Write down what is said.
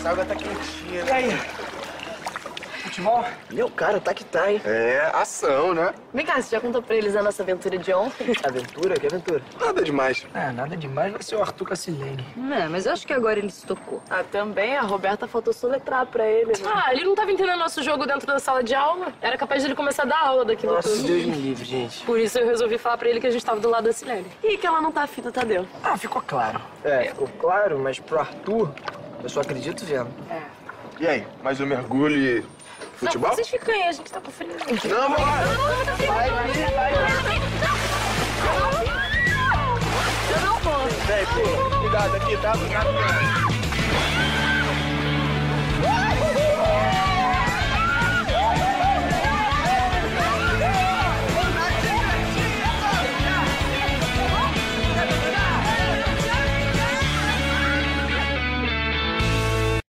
A água tá quentinha. E aí? Futebol? Meu, cara, tá que tá, hein? É, ação, né? Vem cá, você já contou pra eles a nossa aventura de ontem? Aventura? Que aventura? Nada demais. Nada demais, vai ser o Arthur com a Silene. Mas eu acho que agora ele se tocou. Também, a Roberta faltou soletrar pra ele. Né? Ele não tava entendendo nosso jogo dentro da sala de aula. Era capaz de ele começar a dar aula daquilo Nossa, tudo. Deus me livre, gente. Por isso eu resolvi falar pra ele que a gente tava do lado da Silene. E que ela não tá afim do Tadeu. Ficou claro. Ficou claro, mas pro Arthur, eu só acredito vendo. E aí, mais um mergulho e futebol? Não, vocês ficam aí, a gente tá com frio. Não, vamos lá! Eu não vou. Vem, pula. Cuidado aqui, tá? Cuidado.